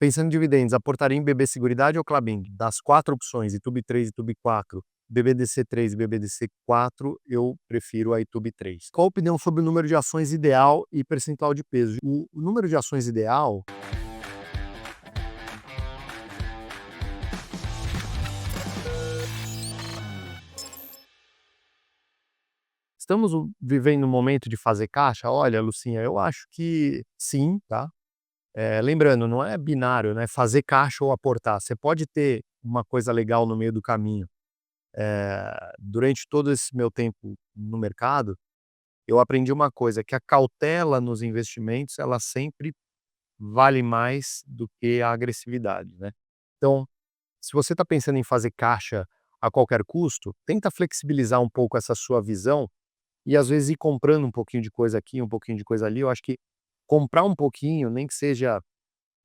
Pensando em dividendos, aportaria em BB Seguridade ou Klabin? Das 4 opções, Itub3, Itub4, BBDC3 e BBDC4, eu prefiro a Itub3. Qual a opinião sobre o número de ações ideal e percentual de peso? O número de ações ideal estamos vivendo um momento de fazer caixa? Olha, Lucinha, eu acho que sim, tá? Lembrando, não é binário, né, fazer caixa ou aportar. Você pode ter uma coisa legal no meio do caminho. Durante todo esse meu tempo no mercado, eu aprendi uma coisa, que a cautela nos investimentos, ela sempre vale mais do que a agressividade, né. Então, se você está pensando em fazer caixa a qualquer custo, tenta flexibilizar um pouco essa sua visão e às vezes ir comprando um pouquinho de coisa aqui, um pouquinho de coisa ali. Eu acho que comprar um pouquinho, nem que seja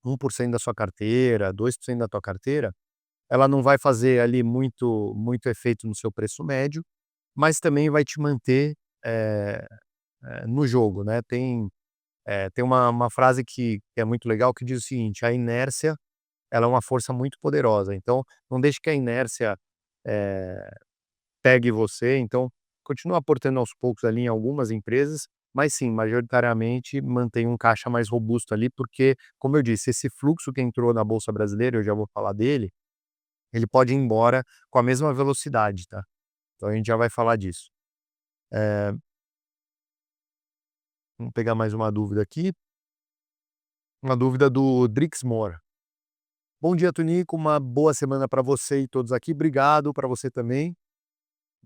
1% da sua carteira, 2% da tua carteira, ela não vai fazer ali muito efeito no seu preço médio, mas também vai te manter, eh no jogo, né. Tem uma frase que é muito legal que diz o seguinte: "A inércia, ela é uma força muito poderosa", então não deixe que a inércia, eh, pegue você. Então continua aportando aos poucos ali em algumas empresas, mas sim, majoritariamente mantém um caixa mais robusto ali, porque, como eu disse, esse fluxo que entrou na bolsa brasileira, eu já vou falar dele, ele pode ir embora com a mesma velocidade, tá. Então a gente já vai falar disso. Eh, Vamos pegar mais uma dúvida aqui, uma dúvida do Drixmore. "Bom dia, Tonico, uma boa semana para você e todos aqui, obrigado, para você também.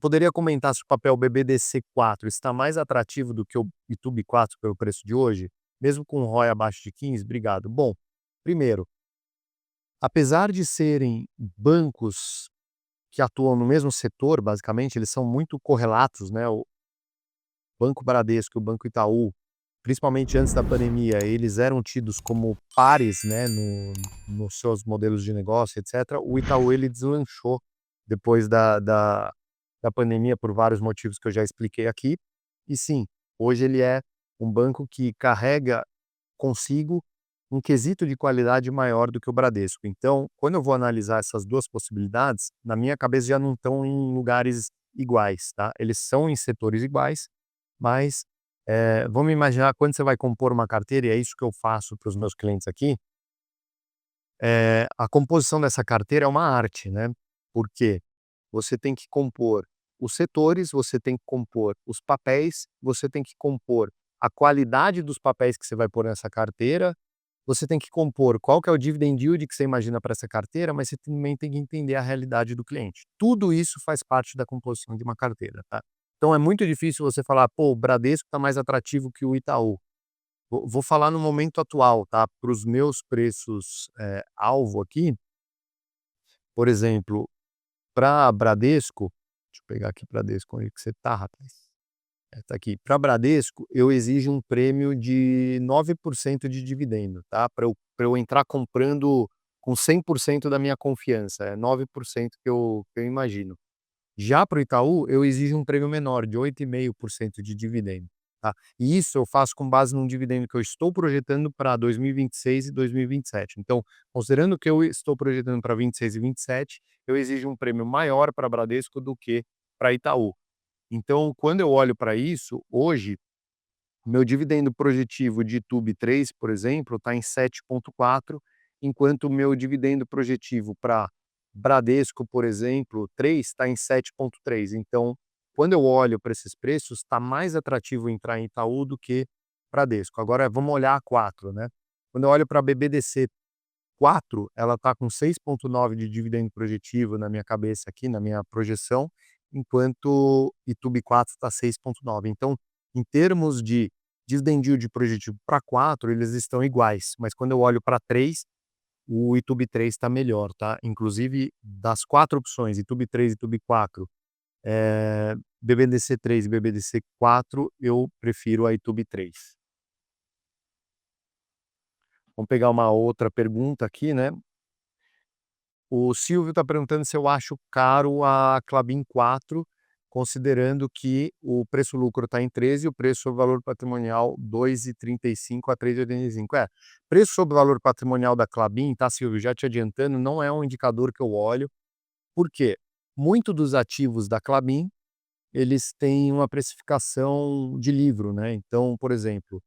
Poderia comentar se o papel BBDC4 está mais atrativo do que o Itub4 pelo preço de hoje, mesmo com o ROI abaixo de 15? Obrigado." Bom, primeiro, apesar de serem bancos que atuam no mesmo setor, basicamente, eles são muito correlatos, né, o Banco Bradesco e o Banco Itaú, principalmente antes da pandemia, eles eram tidos como pares, né, nos seus modelos de negócio, etcétera. O Itaú, ele deslanchou depois da pandemia por vários motivos que eu já expliquei aqui. E sim, hoje ele é um banco que carrega consigo um quesito de qualidade maior do que o Bradesco. Então, quando eu vou analisar essas 2 possibilidades, na minha cabeça já não estão em lugares iguais, tá. Eles são em setores iguais, mas, vamos imaginar quando você vai compor uma carteira, e é isso que eu faço para os meus clientes aqui, a composição dessa carteira é uma arte, né. Por quê? Você tem que compor os setores, você tem que compor os papéis, você tem que compor a qualidade dos papéis que você vai pôr nessa carteira, você tem que compor qual que é o dividend yield que você imagina para essa carteira, mas você também tem que entender a realidade do cliente. Tudo isso faz parte da composição de uma carteira, tá. Então é muito difícil você falar: "Pô, o Bradesco está mais atrativo que o Itaú". Vou falar no momento atual, tá, para os meus preços, alvo aqui, por exemplo, para Bradesco, deixa eu pegar aqui Bradesco, onde que você tá, rapaz? Tá aqui. Para Bradesco, eu exijo um prêmio de 9% de dividendo, tá, para eu entrar comprando com 100% da minha confiança, é 9% que eu imagino. Já para o Itaú, eu exijo um prêmio menor, de 8,5% de dividendo, tá. E isso eu faço com base num dividendo que eu estou projetando para 2026 e 2027. Então, considerando que eu estou projetando para 26 e 27, eu exijo um prêmio maior para Bradesco do que para Itaú. Então, quando eu olho para isso, hoje, meu dividendo projetivo de Tub3, por exemplo, está em 7,4, enquanto o meu dividendo projetivo para Bradesco, por exemplo, 3, está em 7,3. Então, quando eu olho para esses preços, está mais atrativo entrar em Itaú do que Bradesco. Agora vamos olhar a 4, né. Quando eu olho para a BBDC4, ela está com 6,9 de dividendo projetivo na minha cabeça aqui, na minha projeção, enquanto Itub4 está 6,9. Então, em termos de dividend yield projetivo para 4, eles estão iguais, mas quando eu olho para 3, o Itub3 está melhor, tá. Inclusive, das 4 opções, Itub3 e Itub4, BBDC3 e BBDC4, eu prefiro a Itub3. Vamos pegar uma outra pergunta aqui, né. O Silvio está perguntando se eu acho caro a Klabin 4 considerando que o preço-lucro está em 13 e o preço sobre valor patrimonial 2,35 a 3,85. Preço sobre valor patrimonial da Klabin, tá, Silvio, já te adiantando, não é um indicador que eu olho, por quê? Muito dos ativos da Klabin, eles têm uma precificação de livro, né, então, por exemplo,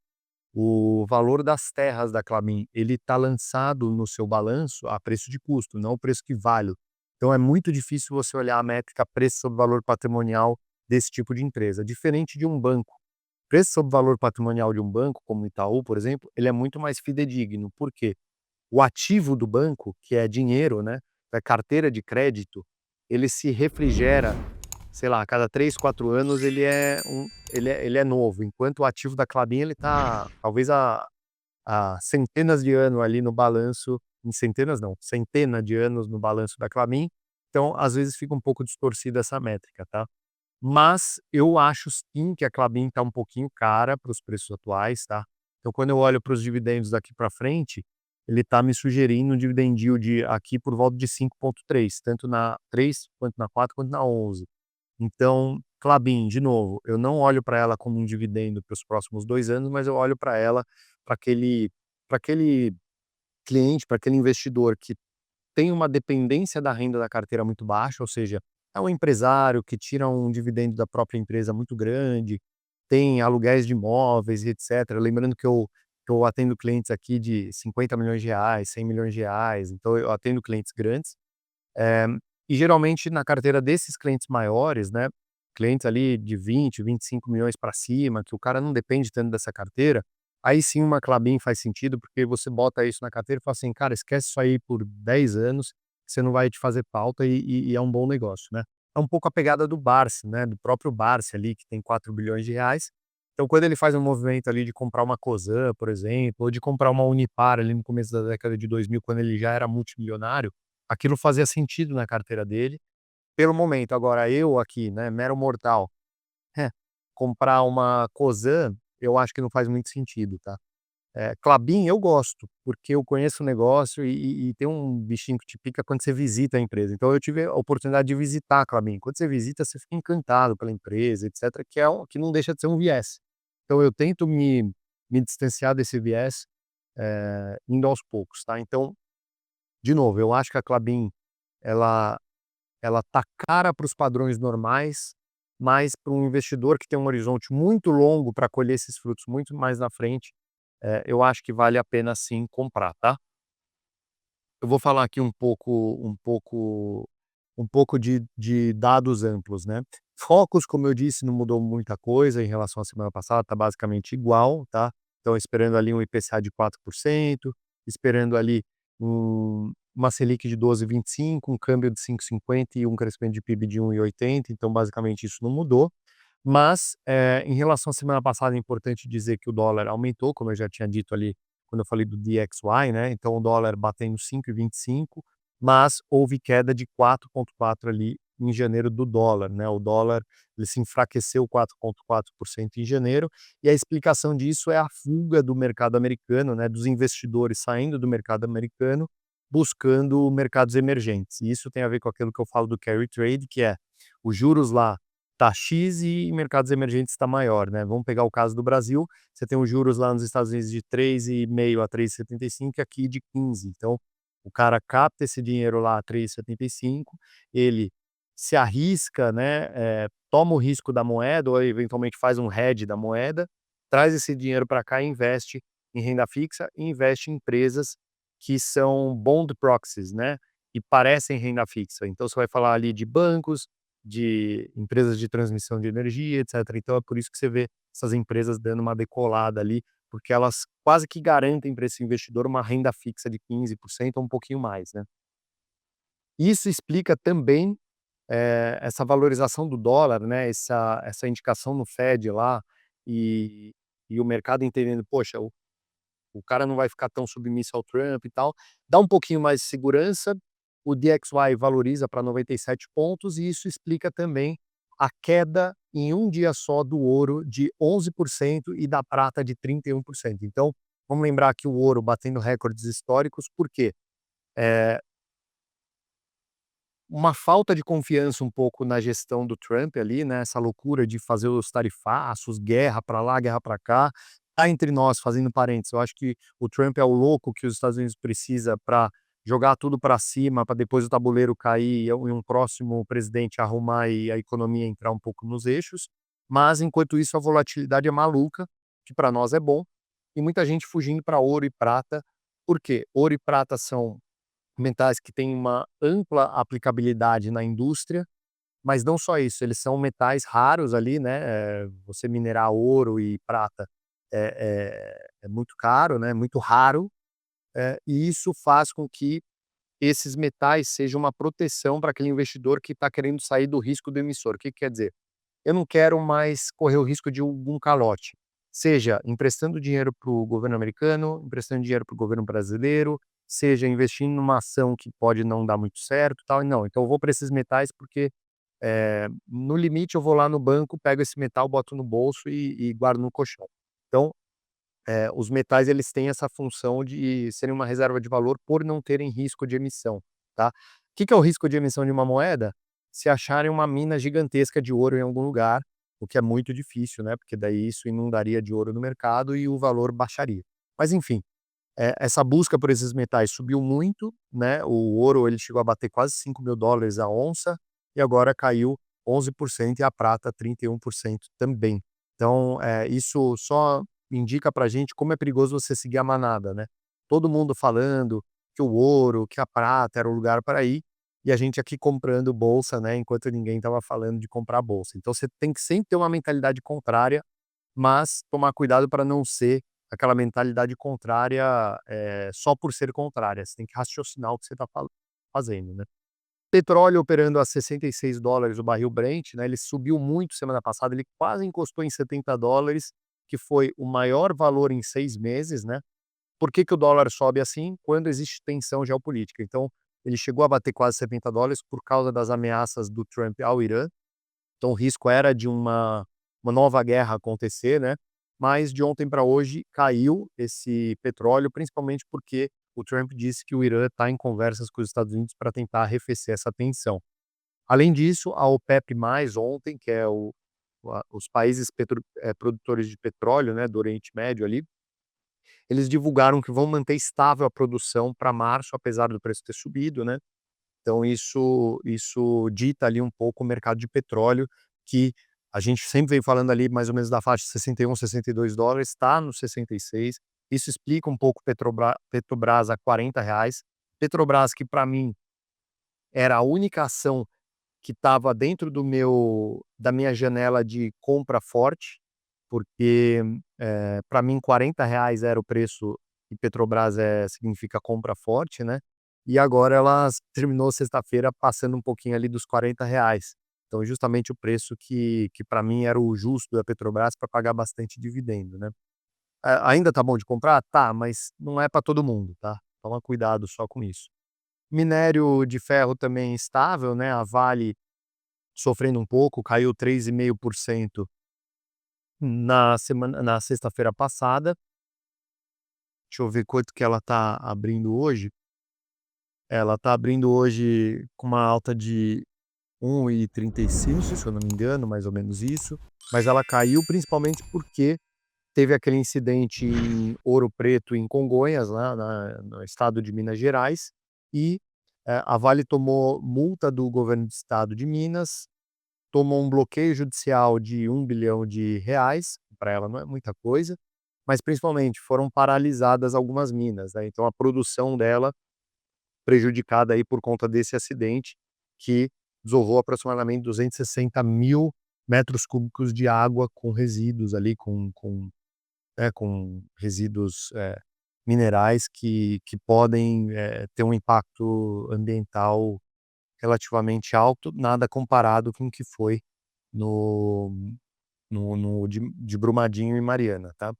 o valor das terras da Klabin, ele está lançado no seu balanço a preço de custo, não o preço que vale. Então é muito difícil você olhar a métrica preço sobre valor patrimonial desse tipo de empresa, diferente de um banco. Preço sobre valor patrimonial de um banco, como o Itaú, por exemplo, ele é muito mais fidedigno. Por quê? O ativo do banco, que é dinheiro, né, é carteira de crédito, ele se refrigera, sei lá, a cada 3, 4 anos ele é novo, enquanto o ativo da Klabin ele tá talvez há centenas de anos ali no balanço, em centenas não, centena de anos no balanço da Klabin, então às vezes fica um pouco distorcida essa métrica, tá. Mas eu acho sim que a Klabin está um pouquinho cara para os preços atuais, tá. Então quando eu olho para os dividendos daqui para frente, ele está me sugerindo um dividend yield aqui por volta de 5,3, tanto na 3, quanto na 4, quanto na 11. Então, Klabin, de novo, eu não olho para ela como um dividendo para os próximos 2 anos, mas eu olho para ela, para aquele cliente, para aquele investidor que tem uma dependência da renda da carteira muito baixa, ou seja, é um empresário que tira um dividendo da própria empresa muito grande, tem aluguéis de imóveis e etcétera. Lembrando que eu atendo clientes aqui de R$ 50 milhões, R$ 100 milhões, então eu atendo clientes grandes. Eh, e geralmente na carteira desses clientes maiores, né, clientes ali de 20, 25 milhões para cima, que o cara não depende tanto dessa carteira, aí sim uma Klabin faz sentido, porque você bota isso na carteira e fala assim: "Cara, esquece isso aí por 10 anos, que você não vai te fazer falta e é um bom negócio", né. É um pouco a pegada do Barsi, né, do próprio Barsi ali, que tem R$ 4 bilhões. Então quando ele faz um movimento ali de comprar uma Cosan, por exemplo, ou de comprar uma Unipar ali no começo da década de 2000, quando ele já era multimilionário, aquilo fazia sentido na carteira dele, pelo momento. Agora eu aqui, né, mero mortal, é, comprar uma Cosan, eu acho que não faz muito sentido, tá. Klabin eu gosto, porque eu conheço o negócio e tem um bichinho que te pica quando você visita a empresa. Então eu tive a oportunidade de visitar a Klabin. Quando você visita, você fica encantado pela empresa, etcétera, que não deixa de ser um viés. Então eu tento me distanciar desse viés, indo aos poucos, tá. Então, de novo, eu acho que a Klabin ela ela tá cara para os padrões normais, mas para um investidor que tem um horizonte muito longo para colher esses frutos muito mais na frente, eu acho que vale a pena sim comprar, tá. Eu vou falar aqui um pouco de dados amplos, né. Focus, como eu disse, não mudou muita coisa em relação à semana passada, tá basicamente igual, tá. Então esperando ali um IPCA de 4%, esperando ali uma Selic de 12,25, um câmbio de 5,50 e um crescimento de PIB de 1,80, então basicamente isso não mudou. Mas, em relação à semana passada é importante dizer que o dólar aumentou, como eu já tinha dito ali quando eu falei do DXY, né, então o dólar batendo 5,25, mas houve queda de 4,4 ali em janeiro do dólar, né, o dólar ele se enfraqueceu 4,4% em janeiro, e a explicação disso é a fuga do mercado americano, né, dos investidores saindo do mercado americano, buscando mercados emergentes. E isso tem a ver com aquilo que eu falo do carry trade, que é os juros lá tá X e em mercados emergentes está maior, né. Vamos pegar o caso do Brasil, você tem os juros lá nos Estados Unidos de 3,5 a 3,75 e aqui de 15. Então, o cara capta esse dinheiro lá a 3,75, ele se arrisca, né, toma o risco da moeda ou eventualmente faz um hedge da moeda, traz esse dinheiro para cá e investe em renda fixa e investe em empresas que são bond proxies, né, e parecem renda fixa. Então você vai falar ali de bancos, de empresas de transmissão de energia, etcétera. Então é por isso que você vê essas empresas dando uma decolada ali, porque elas quase que garantem para esse investidor uma renda fixa de 15% ou um pouquinho mais, né. Isso explica também, essa valorização do dólar, né, essa indicação no Fed lá, e o mercado entendendo: "Poxa, o cara não vai ficar tão submisso ao Trump e tal", dá um pouquinho mais de segurança, o DXY valoriza para 97 pontos e isso explica também a queda em um dia só do ouro de 11% e da prata de 31%. Então, vamos lembrar que o ouro batendo recordes históricos, por quê? uma falta de confiança um pouco na gestão do Trump ali, né, essa loucura de fazer os tarifaços, guerra para lá, guerra para cá. Cá entre nós, fazendo parênteses, eu acho que o Trump é o louco que os Estados Unidos precisa para jogar tudo para cima, para depois o tabuleiro cair e um próximo presidente arrumar e a economia entrar um pouco nos eixos. Mas enquanto isso a volatilidade é maluca, que para nós é bom, e muita gente fugindo para ouro e prata. Por quê? Ouro e prata são metais que têm uma ampla aplicabilidade na indústria, mas não só isso, eles são metais raros ali, né, você minerar ouro e prata é muito caro, né, muito raro, e isso faz com que esses metais sejam uma proteção para aquele investidor que está querendo sair do risco do emissor. O que que quer dizer? Eu não quero mais correr o risco de algum calote, seja emprestando dinheiro para o governo americano, emprestando dinheiro para o governo brasileiro, seja investindo numa ação que pode não dar muito certo, tal, e não, então eu vou para esses metais porque, no limite eu vou lá no banco, pego esse metal, boto no bolso e guardo no colchão. Então, os metais eles têm essa função de serem uma reserva de valor por não terem risco de emissão, tá. O que que é o risco de emissão de uma moeda? Se acharem uma mina gigantesca de ouro em algum lugar, o que é muito difícil, né, porque daí isso inundaria de ouro no mercado e o valor baixaria. Mas enfim, essa busca por esses metais subiu muito, né, o ouro ele chegou a bater quase $5.000 a onça, e agora caiu 11% e a prata 31% também. Então, isso só indica pra gente como é perigoso você seguir a manada, né. Todo mundo falando que o ouro, que a prata era o lugar para ir, e a gente aqui comprando bolsa, né, enquanto ninguém estava falando de comprar bolsa. Então você tem que sempre ter uma mentalidade contrária, mas tomar cuidado para não ser aquela mentalidade contrária, só por ser contrária, você tem que raciocinar o que você está fazendo, né. Petróleo operando a $66 o barril Brent, né, ele subiu muito semana passada, ele quase encostou em $70, que foi o maior valor em 6 meses, né. Por que que o dólar sobe assim? Quando existe tensão geopolítica. Então, ele chegou a bater quase $70 por causa das ameaças do Trump ao Irã. Então o risco era de uma nova guerra acontecer, né, mas de ontem para hoje caiu esse petróleo, principalmente porque o Trump disse que o Irã está em conversas com os Estados Unidos para tentar arrefecer essa tensão. Além disso, a OPEP+, ontem, que é os países produtores de petróleo, né, do Oriente Médio ali, eles divulgaram que vão manter estável a produção para março, apesar do preço ter subido, né. Então isso dita ali um pouco o mercado de petróleo, que a gente sempre vem falando ali mais ou menos da faixa de 61, $62, está no 66. Isso explica um pouco Petrobras a R$ 40. Petrobras que para mim era a única ação que estava dentro da minha janela de compra forte, porque, pra mim R$ 40 era o preço e Petrobras, significa compra forte, né, e agora ela terminou sexta-feira passando um pouquinho ali dos R$ 40. Então justamente o preço que para mim era o justo da Petrobras para pagar bastante dividendo, né. Ainda tá bom de comprar? Tá, mas não é para todo mundo, tá. Toma cuidado só com isso. Minério de ferro também estável, né, a Vale sofrendo um pouco, caiu 3,5% na sexta-feira passada. Deixa eu ver quanto que ela está abrindo hoje. Ela está abrindo hoje com uma alta de 1,35, se eu não me engano, mais ou menos isso, mas ela caiu principalmente porque teve aquele incidente em Ouro Preto, em Congonhas, lá no estado de Minas Gerais, e, a Vale tomou multa do governo do estado de Minas, tomou um bloqueio judicial de R$ 1 bilhão, para ela não é muita coisa, mas principalmente foram paralisadas algumas minas, né, então a produção dela prejudicada aí por conta desse acidente, que desovou aproximadamente 260.000 metros cúbicos de água com resíduos ali, com resíduos, minerais que podem, ter um impacto ambiental relativamente alto, nada comparado com o que foi no no de Brumadinho e Mariana, tá.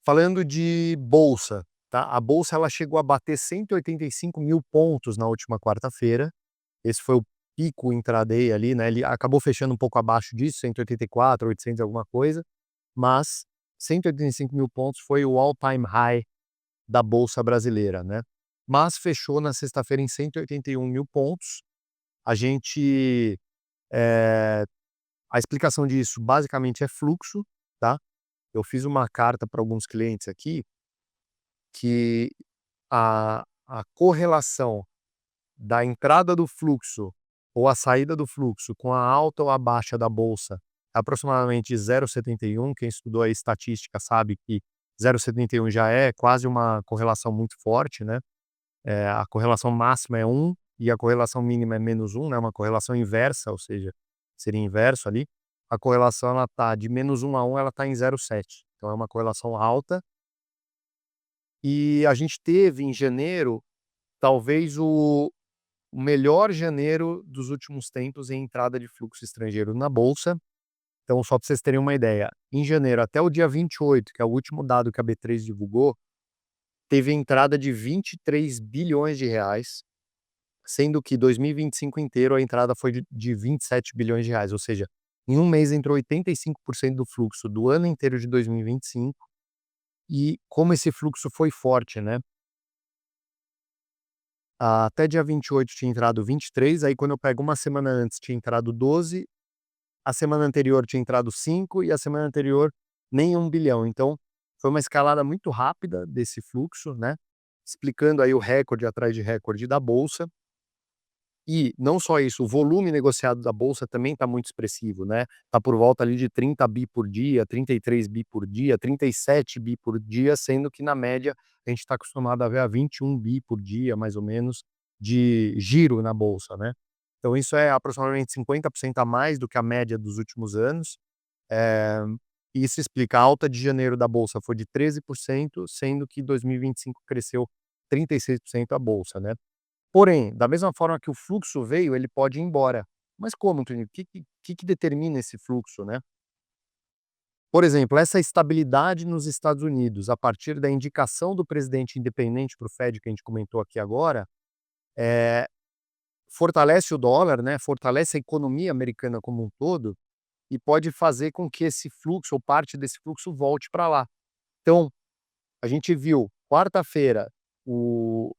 Falando de bolsa, tá, a bolsa ela chegou a bater 185.000 pontos na última quarta-feira, esse foi o pico intraday ali, né, ele acabou fechando um pouco abaixo disso, 184, 800 e alguma coisa, mas 185.000 pontos foi o all time high da bolsa brasileira, né. mas fechou na sexta-feira em 181.000 pontos. A gente, eh, a explicação disso basicamente é fluxo, tá. Eu fiz uma carta para alguns clientes aqui, que a correlação da entrada do fluxo ou a saída do fluxo com a alta ou a baixa da bolsa é aproximadamente 0,71. Quem estudou a estatística sabe que 0,71 já é quase uma correlação muito forte, né. A correlação máxima é 1 e a correlação mínima é -1, né, uma correlação inversa, ou seja, seria inverso ali. A correlação ela tá de -1 a 1, ela tá em 0,7, então é uma correlação alta. E a gente teve em janeiro, talvez o melhor janeiro dos últimos tempos em entrada de fluxo estrangeiro na bolsa. Então, só para vocês terem uma ideia, em janeiro até o dia 28, que é o último dado que a B3 divulgou, teve entrada de R$ 23 bilhões, sendo que 2025 inteiro a entrada foi de R$ 27 bilhões, ou seja, em um mês entrou 85% do fluxo do ano inteiro de 2025, e como esse fluxo foi forte, né? Até dia 28 tinha entrado 23, aí quando eu pego uma semana antes tinha entrado 12, a semana anterior tinha entrado 5 e a semana anterior nem 1 bilhão. Então, foi uma escalada muito rápida desse fluxo, né, explicando aí o recorde atrás de recorde da bolsa. E não só isso, o volume negociado da bolsa também está muito expressivo, né, tá por volta ali de 30 bi por dia, 33 bi por dia, 37 bi por dia, sendo que na média a gente está acostumado a ver a 21 bi por dia, mais ou menos, de giro na bolsa, né. Então isso é aproximadamente 50% a mais do que a média dos últimos anos. eh, e isso explica a alta de janeiro da bolsa foi de 13%, sendo que 2025 cresceu 36% a bolsa, né. Porém, da mesma forma que o fluxo veio, ele pode ir embora. Mas como, Tony? O que determina esse fluxo, né? Por exemplo, essa estabilidade nos Estados Unidos, a partir da indicação do presidente independente para o Fed, que a gente comentou aqui agora, eh, fortalece o dólar, né, fortalece a economia americana como um todo, e pode fazer com que esse fluxo, ou parte desse fluxo, volte para lá. Então, a gente viu quarta-feira o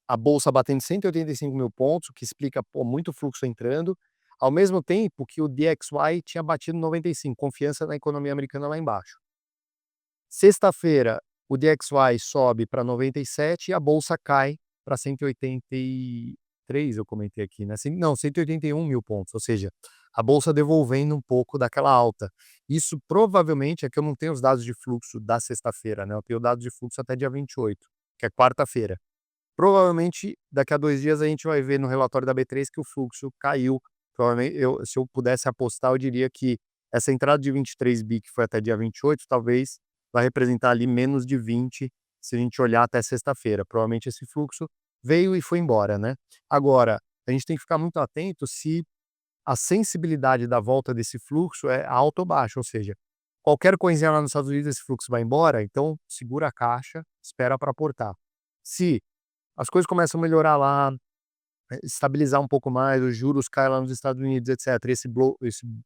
a bolsa batendo 185.000 pontos, o que explica, pô, muito fluxo entrando, ao mesmo tempo que o DXY tinha batido 95, confiança na economia americana lá embaixo. Sexta-feira, o DXY sobe para 97 e a bolsa cai para 183, eu comentei aqui, né, não, 181.000 pontos, ou seja, a bolsa devolvendo um pouco daquela alta. Isso provavelmente é que eu não tenho os dados de fluxo da sexta-feira, né, eu tenho dados de fluxo até dia 28, que é quarta-feira. Provavelmente, daqui a 2 dias a gente vai ver no relatório da B3 que o fluxo caiu. Provavelmente se eu pudesse apostar, eu diria que essa entrada de 23 bi que foi até dia 28, talvez vai representar ali menos de 20, se a gente olhar até sexta-feira. Provavelmente esse fluxo veio e foi embora, né. Agora, a gente tem que ficar muito atento se a sensibilidade da volta desse fluxo é alta ou baixa, ou seja, qualquer coisinha lá nos Estados Unidos esse fluxo vai embora, então segura a caixa, espera para aportar. Se as coisas começam a melhorar lá, estabilizar um pouco mais, os juros caem lá nos Estados Unidos, etcétera, esse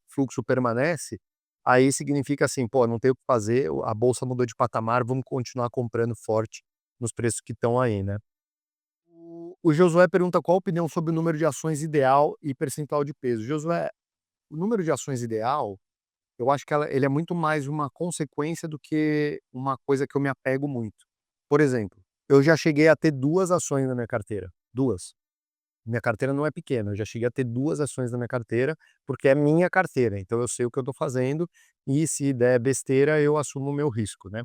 fluxo permanece, aí significa assim: "Pô, não tem o que fazer, a bolsa mudou de patamar, vamos continuar comprando forte nos preços que estão aí", né. O Josué pergunta: "Qual a opinião sobre o número de ações ideal e percentual de peso?". Josué, o número de ações ideal, eu acho que ele é muito mais uma consequência do que uma coisa que eu me apego muito. Por exemplo, eu já cheguei a ter 2 ações na minha carteira, 2. Minha carteira não é pequena, eu já cheguei a ter 2 ações na minha carteira, porque é minha carteira, então eu sei o que eu estou fazendo, e se der besteira eu assumo o meu risco, né.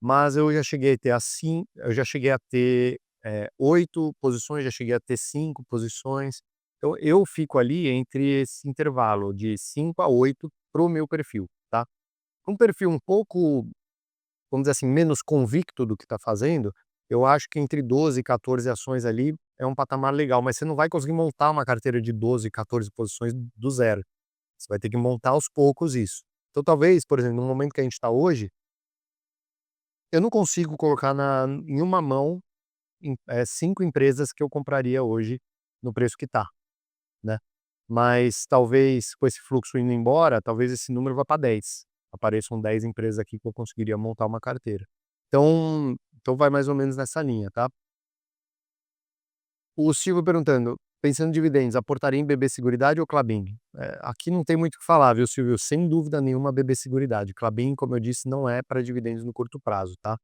Mas eu já cheguei a ter assim, eu já cheguei a ter, 8 posições, já cheguei a ter 5 posições, então eu fico ali entre esse intervalo de 5 a 8 para o meu perfil, tá. Um perfil um pouco, vamos dizer assim, menos convicto do que está fazendo, eu acho que entre 12 e 14 ações ali é um patamar legal, mas você não vai conseguir montar uma carteira de 12, 14 posições do zero. Você vai ter que montar aos poucos isso. Então talvez, por exemplo, no momento que a gente está hoje, eu não consigo colocar em uma mão 5 empresas que eu compraria hoje no preço que está, né. Mas talvez com esse fluxo indo embora, talvez esse número vá para 10. Apareçam 10 empresas aqui que eu conseguiria montar uma carteira. Então vai mais ou menos nessa linha, tá. O Silvio perguntando: "Pensando em dividendos, aportaria em BB Seguridade ou Klabin?". Aqui não tem muito o que falar, viu, Silvio? Sem dúvida nenhuma, BB Seguridade. Klabin, como eu disse, não é para dividendos no curto prazo, tá?